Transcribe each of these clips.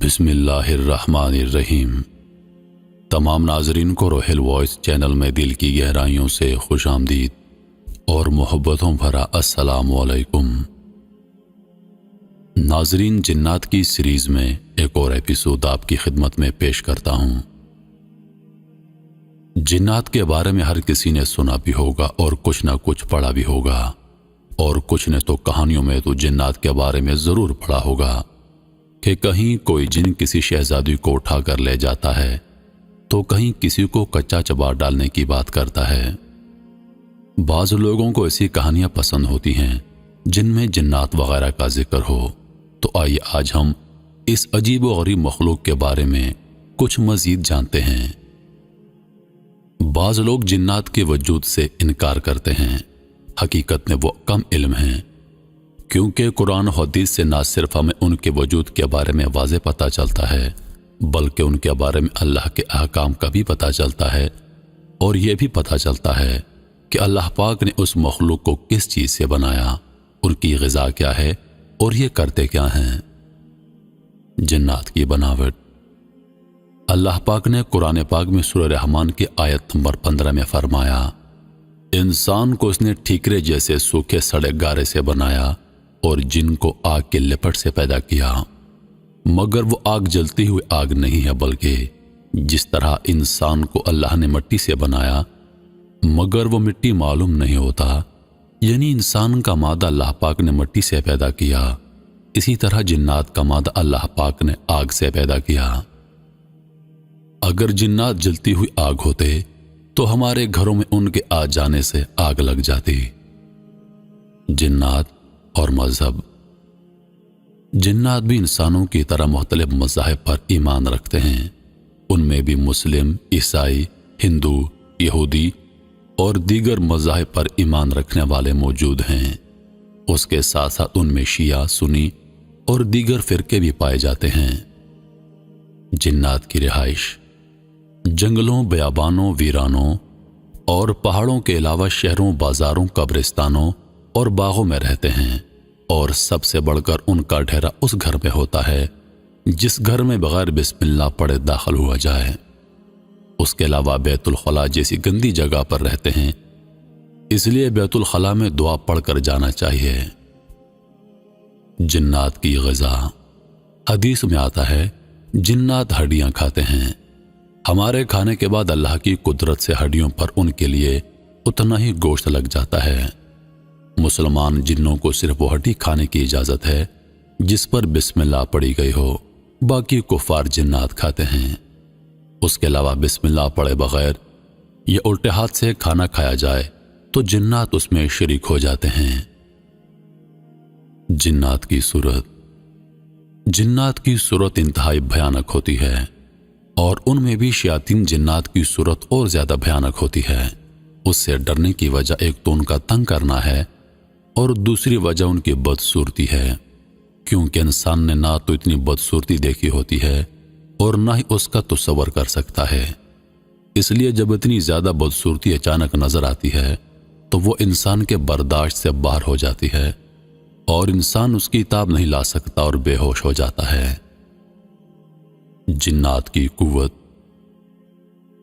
بسم اللہ الرحمن الرحیم۔ تمام ناظرین کو روحل وائس چینل میں دل کی گہرائیوں سے خوش آمدید اور محبتوں بھرا السلام علیکم۔ ناظرین، جنات کی سیریز میں ایک اور ایپیسوڈ آپ کی خدمت میں پیش کرتا ہوں۔ جنات کے بارے میں ہر کسی نے سنا بھی ہوگا اور کچھ نہ کچھ پڑھا بھی ہوگا، اور کچھ نے تو کہانیوں میں تو جنات کے بارے میں ضرور پڑھا ہوگا کہ کہیں کوئی جن کسی شہزادی کو اٹھا کر لے جاتا ہے تو کہیں کسی کو کچا چبا ڈالنے کی بات کرتا ہے۔ بعض لوگوں کو ایسی کہانیاں پسند ہوتی ہیں جن میں جنات وغیرہ کا ذکر ہو، تو آئیے آج ہم اس عجیب و غریب مخلوق کے بارے میں کچھ مزید جانتے ہیں۔ بعض لوگ جنات کے وجود سے انکار کرتے ہیں، حقیقت میں وہ کم علم ہیں، کیونکہ قرآن و حدیث سے نہ صرف ہمیں ان کے وجود کے بارے میں واضح پتہ چلتا ہے، بلکہ ان کے بارے میں اللہ کے احکام کا بھی پتہ چلتا ہے، اور یہ بھی پتہ چلتا ہے کہ اللہ پاک نے اس مخلوق کو کس چیز سے بنایا، ان کی غذا کیا ہے اور یہ کرتے کیا ہیں۔ جنات کی بناوٹ۔ اللہ پاک نے قرآن پاک میں سورہ رحمان کی آیت نمبر 15 میں فرمایا، انسان کو اس نے ٹھیکرے جیسے سوکھے سڑے گارے سے بنایا اور جن کو آگ کے لپٹ سے پیدا کیا، مگر وہ آگ جلتی ہوئی آگ نہیں ہے، بلکہ جس طرح انسان کو اللہ نے مٹی سے بنایا مگر وہ مٹی معلوم نہیں ہوتا، یعنی انسان کا مادہ اللہ پاک نے مٹی سے پیدا کیا، اسی طرح جنات کا مادہ اللہ پاک نے آگ سے پیدا کیا۔ اگر جنات جلتی ہوئی آگ ہوتے تو ہمارے گھروں میں ان کے آ جانے سے آگ لگ جاتی۔ جنات اور مذہب۔ جنات بھی انسانوں کی طرح مختلف مذاہب پر ایمان رکھتے ہیں، ان میں بھی مسلم، عیسائی، ہندو، یہودی اور دیگر مذاہب پر ایمان رکھنے والے موجود ہیں۔ اس کے ساتھ ساتھ ان میں شیعہ، سنی اور دیگر فرقے بھی پائے جاتے ہیں۔ جنات کی رہائش۔ جنگلوں، بیابانوں، ویرانوں اور پہاڑوں کے علاوہ شہروں، بازاروں، قبرستانوں اور باغوں میں رہتے ہیں، اور سب سے بڑھ کر ان کا ڈھیرا اس گھر میں ہوتا ہے جس گھر میں بغیر بسم اللہ پڑھے داخل ہوا جائے۔ اس کے علاوہ بیت الخلاء جیسی گندی جگہ پر رہتے ہیں، اس لیے بیت الخلاء میں دعا پڑھ کر جانا چاہیے۔ جنات کی غذا۔ حدیث میں آتا ہے جنات ہڈیاں کھاتے ہیں، ہمارے کھانے کے بعد اللہ کی قدرت سے ہڈیوں پر ان کے لیے اتنا ہی گوشت لگ جاتا ہے۔ مسلمان جنوں کو صرف وہ ہڈی کھانے کی اجازت ہے جس پر بسم اللہ پڑھی گئی ہو، باقی کفار جنات کھاتے ہیں۔ اس کے علاوہ بسم اللہ پڑھے بغیر یا الٹے ہاتھ سے کھانا کھایا جائے تو جنات اس میں شریک ہو جاتے ہیں۔ جنات کی صورت۔ جنات کی صورت انتہائی بھیانک ہوتی ہے، اور ان میں بھی شیاطین جنات کی صورت اور زیادہ بھیانک ہوتی ہے۔ اس سے ڈرنے کی وجہ ایک تو ان کا تنگ کرنا ہے، اور دوسری وجہ ان کی بدصورتی ہے، کیونکہ انسان نے نہ تو اتنی بدصورتی دیکھی ہوتی ہے اور نہ ہی اس کا تصور کر سکتا ہے۔ اس لیے جب اتنی زیادہ بدصورتی اچانک نظر آتی ہے تو وہ انسان کے برداشت سے باہر ہو جاتی ہے، اور انسان اس کی تاب نہیں لا سکتا اور بے ہوش ہو جاتا ہے۔ جنات کی قوت۔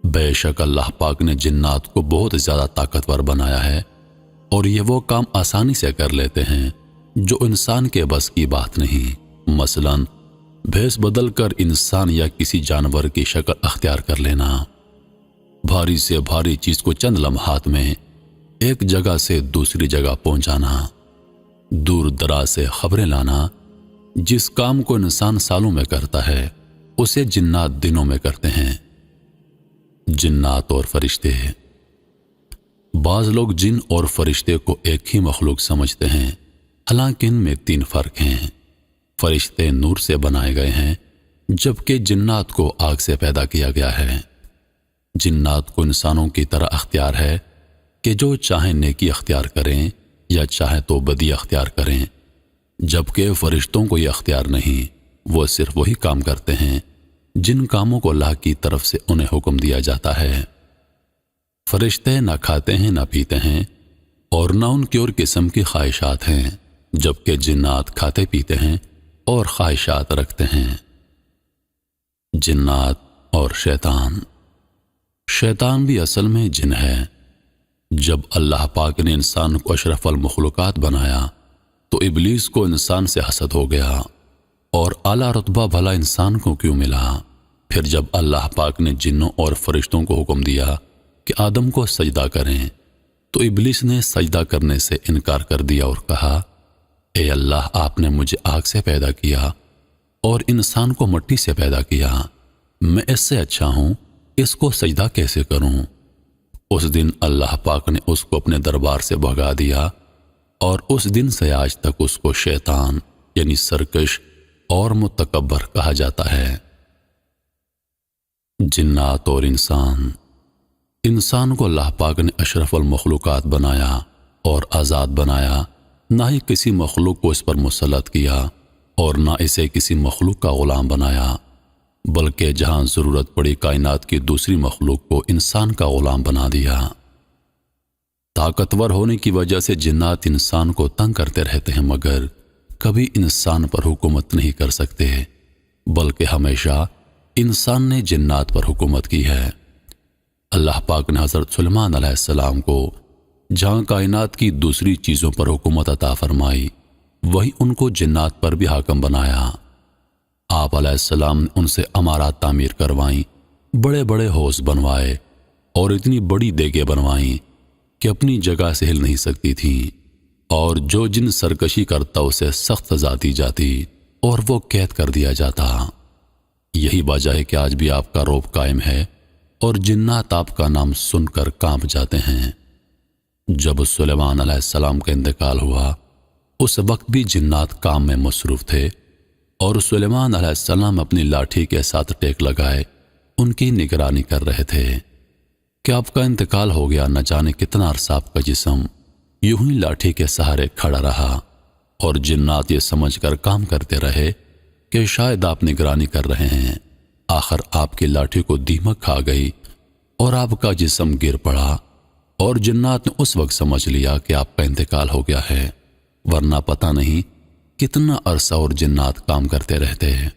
بے شک اللہ پاک نے جنات کو بہت زیادہ طاقتور بنایا ہے، اور یہ وہ کام آسانی سے کر لیتے ہیں جو انسان کے بس کی بات نہیں۔ مثلا بھیس بدل کر انسان یا کسی جانور کی شکل اختیار کر لینا، بھاری سے بھاری چیز کو چند لمحات میں ایک جگہ سے دوسری جگہ پہنچانا، دور دراز سے خبریں لانا۔ جس کام کو انسان سالوں میں کرتا ہے اسے جنات دنوں میں کرتے ہیں۔ جنات اور فرشتے۔ بعض لوگ جن اور فرشتے کو ایک ہی مخلوق سمجھتے ہیں، حالانکہ ان میں 3 فرق ہیں۔ فرشتے نور سے بنائے گئے ہیں، جبکہ جنات کو آگ سے پیدا کیا گیا ہے۔ جنات کو انسانوں کی طرح اختیار ہے کہ جو چاہیں نیکی اختیار کریں یا چاہیں تو بدی اختیار کریں، جبکہ فرشتوں کو یہ اختیار نہیں، وہ صرف وہی کام کرتے ہیں جن کاموں کو اللہ کی طرف سے انہیں حکم دیا جاتا ہے۔ فرشتے نہ کھاتے ہیں نہ پیتے ہیں، اور نہ ان کی اور قسم کی خواہشات ہیں، جبکہ جنات کھاتے پیتے ہیں اور خواہشات رکھتے ہیں۔ جنات اور شیطان۔ شیطان بھی اصل میں جن ہے۔ جب اللہ پاک نے انسان کو اشرف المخلوقات بنایا تو ابلیس کو انسان سے حسد ہو گیا، اور اعلیٰ رتبہ بھلا انسان کو کیوں ملا؟ پھر جب اللہ پاک نے جنوں اور فرشتوں کو حکم دیا کہ آدم کو سجدہ کریں تو ابلیس نے سجدہ کرنے سے انکار کر دیا اور کہا، اے اللہ، آپ نے مجھے آگ سے پیدا کیا اور انسان کو مٹی سے پیدا کیا، میں اس سے اچھا ہوں، اس کو سجدہ کیسے کروں؟ اس دن اللہ پاک نے اس کو اپنے دربار سے بھگا دیا، اور اس دن سے آج تک اس کو شیطان یعنی سرکش اور متکبر کہا جاتا ہے۔ جنات اور انسان۔ انسان کو اللہ پاک نے اشرف المخلوقات بنایا اور آزاد بنایا، نہ ہی کسی مخلوق کو اس پر مسلط کیا اور نہ اسے کسی مخلوق کا غلام بنایا، بلکہ جہاں ضرورت پڑی کائنات کی دوسری مخلوق کو انسان کا غلام بنا دیا۔ طاقتور ہونے کی وجہ سے جنات انسان کو تنگ کرتے رہتے ہیں، مگر کبھی انسان پر حکومت نہیں کر سکتے، بلکہ ہمیشہ انسان نے جنات پر حکومت کی ہے۔ اللہ پاک نے حضرت سلیمان علیہ السلام کو جہاں کائنات کی دوسری چیزوں پر حکومت عطا فرمائی، وہی ان کو جنات پر بھی حاکم بنایا۔ آپ علیہ السلام نے ان سے عمارات تعمیر کروائیں، بڑے بڑے حوض بنوائے اور اتنی بڑی دیگیں بنوائیں کہ اپنی جگہ سے ہل نہیں سکتی تھیں، اور جو جن سرکشی کرتا اسے سخت سزا دی جاتی اور وہ قید کر دیا جاتا۔ یہی وجہ ہے کہ آج بھی آپ کا رعب قائم ہے اور جنات آپ کا نام سن کر کانپ جاتے ہیں۔ جب سلیمان علیہ السلام کا انتقال ہوا، اس وقت بھی جنات کام میں مصروف تھے، اور سلیمان علیہ السلام اپنی لاٹھی کے ساتھ ٹیک لگائے ان کی نگرانی کر رہے تھے کہ آپ کا انتقال ہو گیا۔ نہ جانے کتنا عرصہ آپ کا جسم یوں ہی لاٹھی کے سہارے کھڑا رہا، اور جنات یہ سمجھ کر کام کرتے رہے کہ شاید آپ نگرانی کر رہے ہیں۔ آخر آپ کی لاٹھی کو دیمک کھا گئی اور آپ کا جسم گر پڑا، اور جنات نے اس وقت سمجھ لیا کہ آپ کا انتقال ہو گیا ہے، ورنہ پتہ نہیں کتنا عرصہ اور جنات کام کرتے رہتے ہیں۔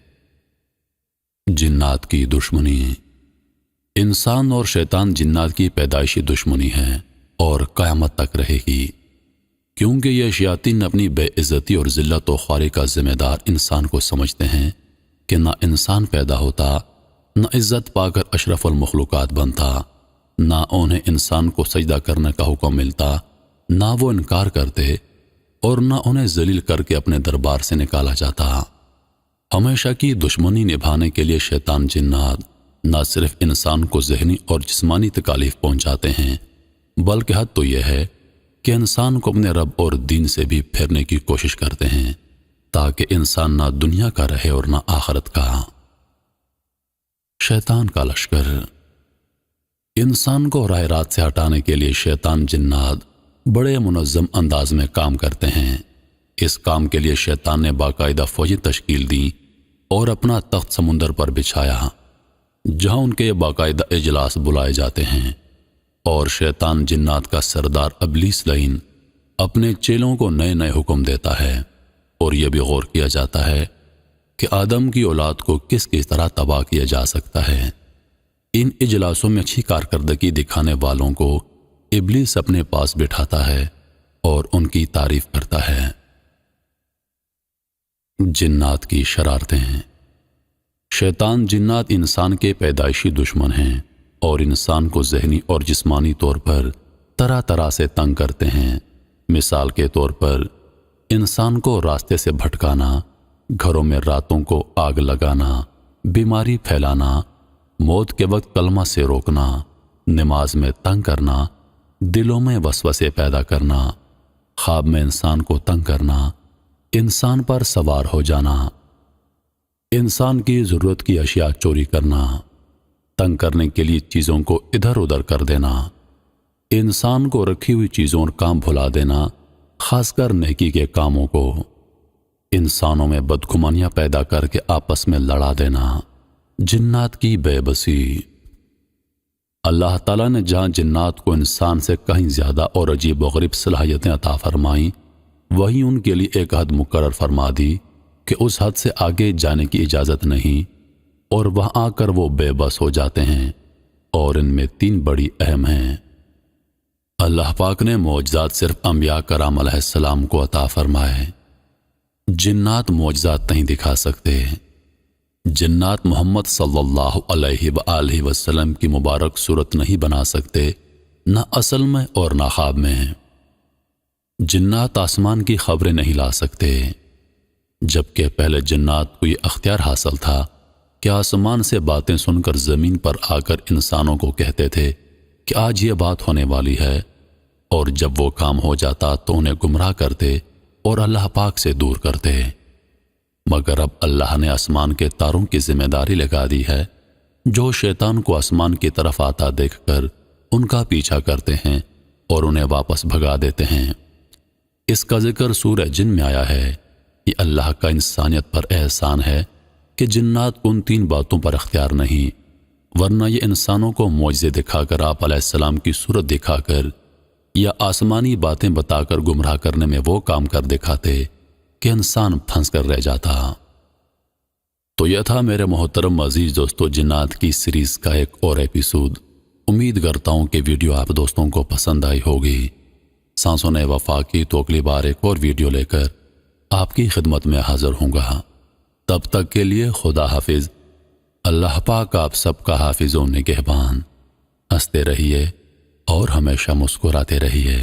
جنات کی دشمنی۔ انسان اور شیطان جنات کی پیدائشی دشمنی ہے اور قیامت تک رہے گی، کیونکہ یہ شیاطین اپنی بے عزتی اور ذلت و خواری کا ذمہ دار انسان کو سمجھتے ہیں کہ نہ انسان پیدا ہوتا، نہ عزت پا کر اشرف المخلوقات بنتا، نہ انہیں انسان کو سجدہ کرنے کا حکم ملتا، نہ وہ انکار کرتے، اور نہ انہیں ذلیل کر کے اپنے دربار سے نکالا جاتا۔ ہمیشہ کی دشمنی نبھانے کے لیے شیطان جنات نہ صرف انسان کو ذہنی اور جسمانی تکالیف پہنچاتے ہیں، بلکہ حد تو یہ ہے کہ انسان کو اپنے رب اور دین سے بھی پھیرنے کی کوشش کرتے ہیں، تاکہ انسان نہ دنیا کا رہے اور نہ آخرت کا۔ شیطان کا لشکر۔ انسان کو راہ رات سے ہٹانے کے لیے شیطان جنات بڑے منظم انداز میں کام کرتے ہیں۔ اس کام کے لیے شیطان نے باقاعدہ فوجیں تشکیل دی اور اپنا تخت سمندر پر بچھایا، جہاں ان کے باقاعدہ اجلاس بلائے جاتے ہیں، اور شیطان جنات کا سردار ابلیس لعین اپنے چیلوں کو نئے نئے حکم دیتا ہے، اور یہ بھی غور کیا جاتا ہے کہ آدم کی اولاد کو کس طرح تباہ کیا جا سکتا ہے۔ ان اجلاسوں میں اچھی کارکردگی دکھانے والوں کو ابلیس اپنے پاس بٹھاتا ہے اور ان کی تعریف کرتا ہے۔ جنات کی شرارتیں۔ شیطان جنات انسان کے پیدائشی دشمن ہیں اور انسان کو ذہنی اور جسمانی طور پر طرح طرح سے تنگ کرتے ہیں۔ مثال کے طور پر انسان کو راستے سے بھٹکانا، گھروں میں راتوں کو آگ لگانا، بیماری پھیلانا، موت کے وقت کلمہ سے روکنا، نماز میں تنگ کرنا، دلوں میں وسوسے پیدا کرنا، خواب میں انسان کو تنگ کرنا، انسان پر سوار ہو جانا، انسان کی ضرورت کی اشیاء چوری کرنا، تنگ کرنے کے لیے چیزوں کو ادھر ادھر کر دینا، انسان کو رکھی ہوئی چیزوں اور کام بھلا دینا، خاص کر نیکی کے کاموں کو، انسانوں میں بدگمانیاں پیدا کر کے آپس میں لڑا دینا، جنات کی بے بسی۔ اللہ تعالیٰ نے جہاں جنات کو انسان سے کہیں زیادہ اور عجیب و غریب صلاحیتیں عطا فرمائیں، وہیں ان کے لیے ایک حد مقرر فرما دی کہ اس حد سے آگے جانے کی اجازت نہیں، اور وہاں آ کر وہ بے بس ہو جاتے ہیں، اور ان میں 3 بڑی اہم ہیں۔ اللہ پاک نے معجزات صرف انبیاء کرام علیہ السلام کو عطا فرمائے۔ جنات معجزات نہیں دکھا سکتے۔ جنات محمد صلی اللہ علیہ وآلہ وسلم کی مبارک صورت نہیں بنا سکتے، نہ اصل میں اور نہ خواب میں۔ جنات آسمان کی خبریں نہیں لا سکتے، جبکہ پہلے جنات کو یہ اختیار حاصل تھا کہ آسمان سے باتیں سن کر زمین پر آ کر انسانوں کو کہتے تھے کہ آج یہ بات ہونے والی ہے، اور جب وہ کام ہو جاتا تو انہیں گمراہ کرتے اور اللہ پاک سے دور کرتے۔ مگر اب اللہ نے آسمان کے تاروں کی ذمہ داری لگا دی ہے، جو شیطان کو آسمان کی طرف آتا دیکھ کر ان کا پیچھا کرتے ہیں اور انہیں واپس بھگا دیتے ہیں۔ اس کا ذکر سورہ جن میں آیا ہے۔ یہ اللہ کا انسانیت پر احسان ہے کہ جنات کو ان 3 باتوں پر اختیار نہیں، ورنہ یہ انسانوں کو معجزے دکھا کر آپ علیہ السلام کی صورت دکھا کر یا آسمانی باتیں بتا کر گمراہ کرنے میں وہ کام کر دکھاتے کہ انسان پھنس کر رہ جاتا۔ تو یہ تھا میرے محترم عزیز دوستو جنات کی سیریز کا ایک اور ایپیسوڈ۔ امید کرتا ہوں کہ ویڈیو آپ دوستوں کو پسند آئی ہوگی۔ سانسوں نے وفا کی تو اگلی بار ایک اور ویڈیو لے کر آپ کی خدمت میں حاضر ہوں گا۔ تب تک کے لیے خدا حافظ۔ اللہ پاک آپ سب کا حافظ و نگہبان۔ ہنستے رہیے اور ہمیشہ مسکراتے رہیے۔